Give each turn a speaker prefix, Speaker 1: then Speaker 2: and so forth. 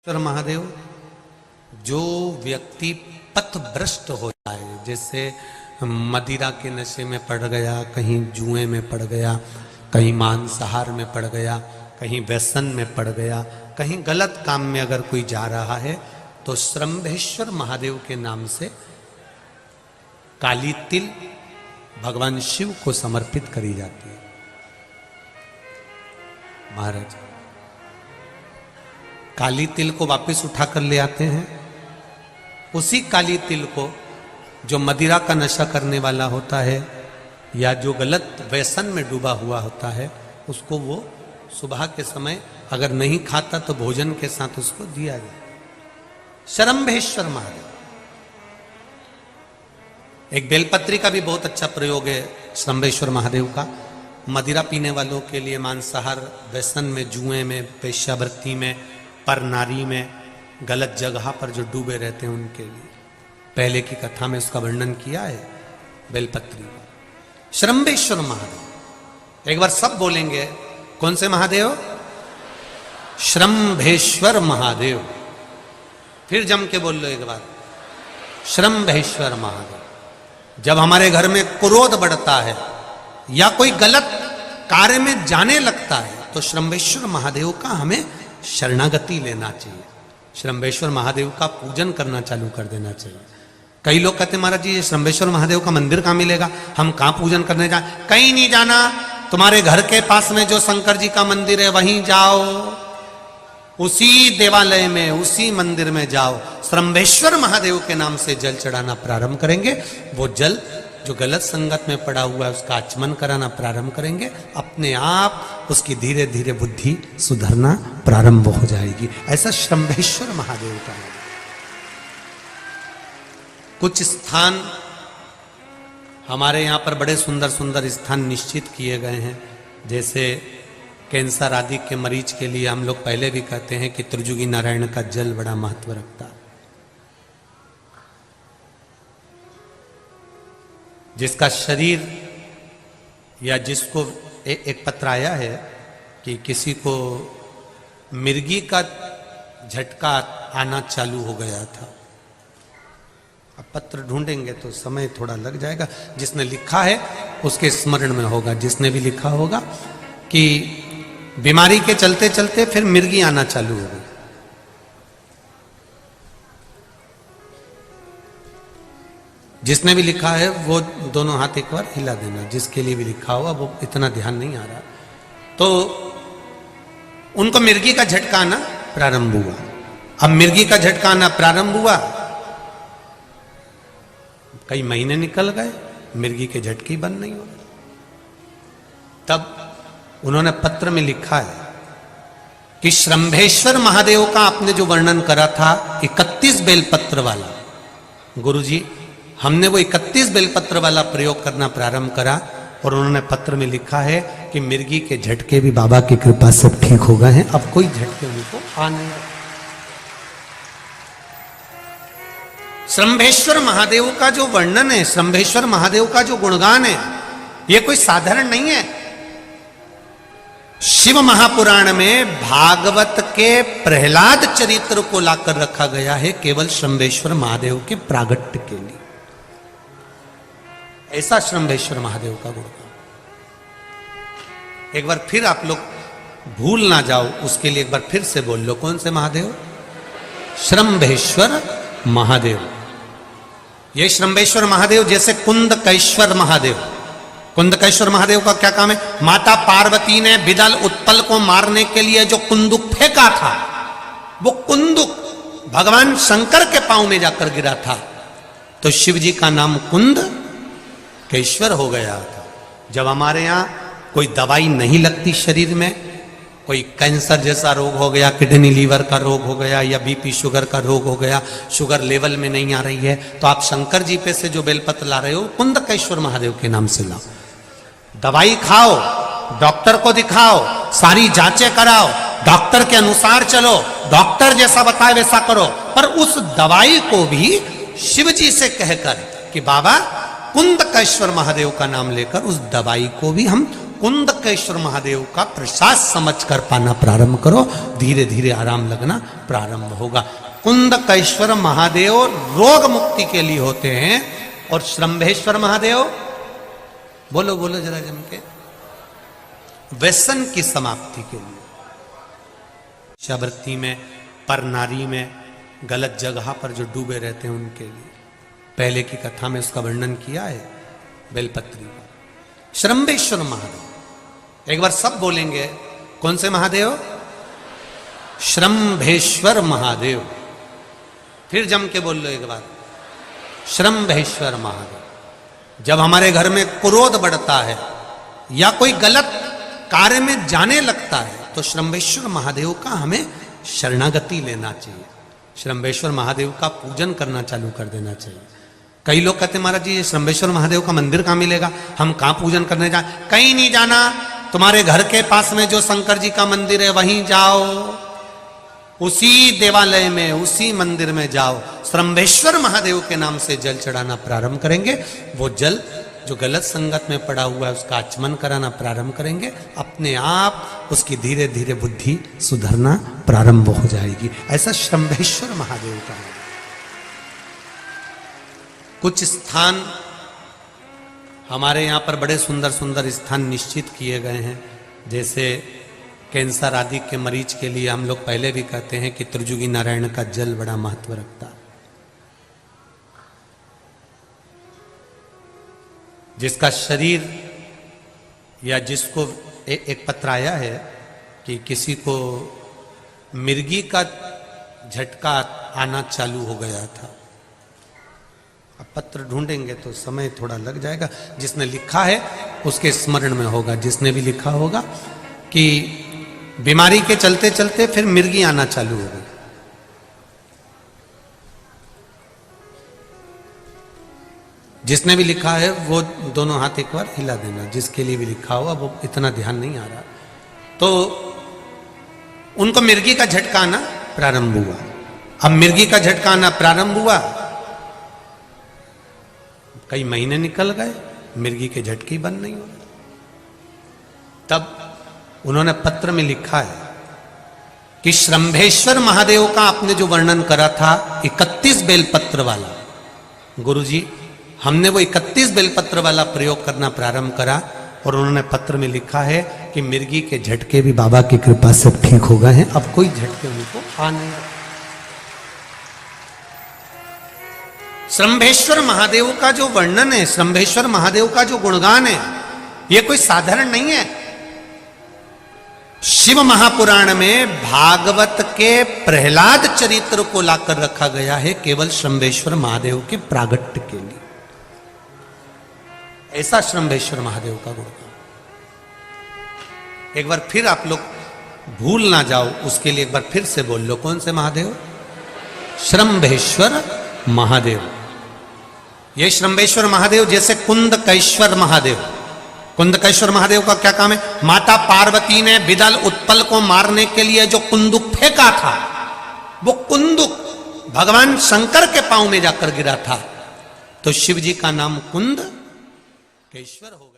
Speaker 1: महादेव, जो व्यक्ति पथभ्रष्ट हो जाए, जैसे मदिरा के नशे में पड़ गया, कहीं जुए में पड़ गया, कहीं मांसाहार में पड़ गया, कहीं व्यसन में पड़ गया, कहीं गलत काम में अगर कोई जा रहा है, तो श्रंभेश्वर महादेव के नाम से काली तिल भगवान शिव को समर्पित करी जाती है। महाराज काली तिल को वापस उठा कर ले आते हैं। उसी काली तिल को जो मदिरा का नशा करने वाला होता है या जो गलत व्यसन में डूबा हुआ होता है, उसको वो सुबह के समय अगर नहीं खाता तो भोजन के साथ उसको दिया जाए। श्रंभेश्वर महादेव। एक बेलपत्री का भी बहुत अच्छा प्रयोग है श्रंभेश्वर महादेव का। मदिरा पीने वालों के लिए, मांसाहार, व्यसन में, जुए में, वेश्यावृत्ति में, पर नारी में, गलत जगह पर जो डूबे रहते हैं उनके लिए। पहले की कथा में उसका वर्णन किया है बेलपत्री का। श्रंभेश्वर महादेव। एक बार सब बोलेंगे, कौन से महादेव? श्रंभेश्वर महादेव। फिर जम के बोल लो एक बार, श्रंभेश्वर महादेव। जब हमारे घर में क्रोध बढ़ता है या कोई गलत कार्य में जाने लगता है, तो श्रंभेश्वर महादेव का हमें शरणागति लेना चाहिए। श्रंभेश्वर महादेव का पूजन करना चालू कर देना चाहिए। कई लोग कहते महाराज जी, ये श्रंभेश्वर महादेव का मंदिर कहाँ मिलेगा, हम कहाँ पूजन करने जाए? कहीं नहीं जाना, तुम्हारे घर के पास में जो शंकर जी का मंदिर है वहीं जाओ, उसी देवालय में, उसी मंदिर में जाओ। श्रंभेश्वर महादेव के नाम से जल चढ़ाना प्रारंभ करेंगे। वो जल जो गलत संगत में पड़ा हुआ है उसका आचमन कराना प्रारंभ करेंगे। अपने आप उसकी धीरे धीरे बुद्धि सुधरना प्रारंभ हो जाएगी। ऐसा श्रंभेश्वर महादेव का नाम। कुछ स्थान हमारे यहाँ पर बड़े सुंदर सुंदर स्थान निश्चित किए गए हैं। जैसे कैंसर आदि के मरीज के लिए हम लोग पहले भी कहते हैं कि त्रिजुगी नारायण का जल बड़ा महत्व रखता है। जिसका शरीर या जिसको एक पत्र आया है कि किसी को मिर्गी का झटका आना चालू हो गया था। अब पत्र ढूंढेंगे तो समय थोड़ा लग जाएगा। जिसने लिखा है उसके स्मरण में होगा। जिसने भी लिखा होगा कि बीमारी के चलते चलते फिर मिर्गी आना चालू हो गई। जिसने भी लिखा है वो दोनों हाथ एक बार हिला देना। जिसके लिए भी लिखा हुआ वो इतना ध्यान नहीं आ रहा, तो उनको मिर्गी का झटका आना प्रारंभ हुआ। अब मिर्गी का झटका आना प्रारंभ हुआ, कई महीने निकल गए, मिर्गी के झटके बंद नहीं हो रहे। तब उन्होंने पत्र में लिखा है कि श्रंभेश्वर महादेव का आपने जो वर्णन करा था 31 बेलपत्र वाला, गुरुजी हमने वो 31 बेलपत्र वाला प्रयोग करना प्रारंभ करा। और उन्होंने पत्र में लिखा है कि मिर्गी के झटके भी बाबा की कृपा से ठीक हो गए हैं, अब कोई झटके उनको आ नहीं। श्रंभेश्वर महादेव का जो वर्णन है, श्रंभेश्वर महादेव का जो गुणगान है, ये कोई साधारण नहीं है। शिव महापुराण में भागवत के प्रहलाद चरित्र को लाकर रखा गया है केवल श्रंभेश्वर महादेव के प्रागट्य के लिए। ऐसा श्रंभेश्वर महादेव का गुणगान। एक बार फिर आप लोग भूल ना जाओ, उसके लिए एक बार फिर से बोल लो, कौन से महादेव? श्रंभेश्वर महादेव। ये श्रंभेश्वर महादेव जैसे कुंदकेश्वर महादेव। कुंदकेश्वर महादेव का क्या काम है? माता पार्वती ने बिदल उत्पल को मारने के लिए जो कुंदुक फेंका था, वो कुंदुक भगवान शंकर के पांव में जाकर गिरा था, तो शिव जी का नाम कुंदकेश्वर हो गया था। जब हमारे यहाँ कोई दवाई नहीं लगती शरीर में, कोई कैंसर जैसा रोग हो गया, किडनी लीवर का रोग हो गया, या बीपी शुगर का रोग हो गया, शुगर लेवल में नहीं आ रही है, तो आप शंकर जी पे से जो बेलपत्र ला रहे हो कुंदकेश्वर महादेव के नाम से लाओ। दवाई खाओ, डॉक्टर को दिखाओ, सारी जांचें कराओ, डॉक्टर के अनुसार चलो, डॉक्टर जैसा बताए वैसा करो, पर उस दवाई को भी शिव जी से कहकर कि बाबा कुंदकेश्वर महादेव का नाम लेकर उस दवाई को भी हम कुंदकेश्वर महादेव का प्रसाद समझकर पाना प्रारंभ करो, धीरे धीरे आराम लगना प्रारंभ होगा। कुंदकेश्वर महादेव रोग मुक्ति के लिए होते हैं और श्रंभेश्वर महादेव, बोलो बोलो जरा जम के, व्यसन की समाप्ति के लिए। शिवृत्ति में, पर नारी में, गलत जगह पर जो डूबे रहते हैं उनके लिए पहले की कथा में उसका वर्णन किया है बेलपत्री का। श्रंभेश्वर महादेव, एक बार सब बोलेंगे, कौन से महादेव? श्रंभेश्वर महादेव। फिर जम के बोल लो एक बार, श्रंभेश्वर महादेव। जब हमारे घर में क्रोध बढ़ता है या कोई गलत कार्य में जाने लगता है तो श्रंभेश्वर महादेव का हमें शरणागति लेना चाहिए, श्रंभेश्वर महादेव का पूजन करना चालू कर देना चाहिए। कई लोग कहते हैं महाराज जी ये श्रंभेश्वर महादेव का मंदिर कहाँ मिलेगा, हम कहाँ पूजन करने जाए? कहीं नहीं जाना, तुम्हारे घर के पास में जो शंकर जी का मंदिर है वहीं जाओ, उसी देवालय में, उसी मंदिर में जाओ, श्रंभेश्वर महादेव के नाम से जल चढ़ाना प्रारंभ करेंगे। वो जल जो गलत संगत में पड़ा हुआ है उसका आचमन कराना प्रारंभ करेंगे, अपने आप उसकी धीरे धीरे बुद्धि सुधरना प्रारंभ हो जाएगी। ऐसा श्रंभेश्वर महादेव का है। कुछ स्थान हमारे यहाँ पर बड़े सुंदर सुंदर स्थान निश्चित किए गए हैं, जैसे कैंसर आदि के मरीज के लिए हम लोग पहले भी कहते हैं कि त्रिजुगी नारायण का जल बड़ा महत्व रखता है। जिसका शरीर या जिसको एक पत्र आया है कि किसी को मिर्गी का झटका आना चालू हो गया था। अब पत्र ढूंढेंगे तो समय थोड़ा लग जाएगा, जिसने लिखा है उसके स्मरण में होगा। जिसने भी लिखा होगा कि बीमारी के चलते चलते फिर मिर्गी आना चालू हो गई, जिसने भी लिखा है वो दोनों हाथ एक बार हिला देना। जिसके लिए भी लिखा हुआ वो इतना ध्यान नहीं आ रहा, तो उनको मिर्गी का झटका आना प्रारंभ हुआ। अब मिर्गी का झटका आना प्रारंभ हुआ, कई महीने निकल गए, मिर्गी के झटके बंद नहीं हो रहे। तब उन्होंने पत्र में लिखा है कि श्रंभेश्वर महादेव का आपने जो वर्णन करा था 31 बेलपत्र वाला, गुरुजी हमने वो 31 बेलपत्र वाला प्रयोग करना प्रारंभ करा और उन्होंने पत्र में लिखा है कि मिर्गी के झटके भी बाबा की कृपा से ठीक हो गए हैं, अब कोई झटके उनको आ नहीं। श्रंभेश्वर महादेव का जो वर्णन है, श्रंभेश्वर महादेव का जो गुणगान है, ये कोई साधारण नहीं है। शिव महापुराण में भागवत के प्रहलाद चरित्र को लाकर रखा गया है केवल श्रंभेश्वर महादेव के प्रागट्य के लिए। ऐसा श्रंभेश्वर महादेव का गुणगान एक बार फिर आप लोग भूल ना जाओ, उसके लिए एक बार फिर से बोल लो, कौन से महादेव? श्रंभेश्वर महादेव। ये श्रंभेश्वर महादेव जैसे कुंदकेश्वर महादेव, कुंदकेश्वर महादेव का क्या काम है? माता पार्वती ने बिदल उत्पल को मारने के लिए जो कुंदुक फेंका था, वो कुंदुक भगवान शंकर के पांव में जाकर गिरा था, तो शिव जी का नाम कुंदकेश्वर हो गया।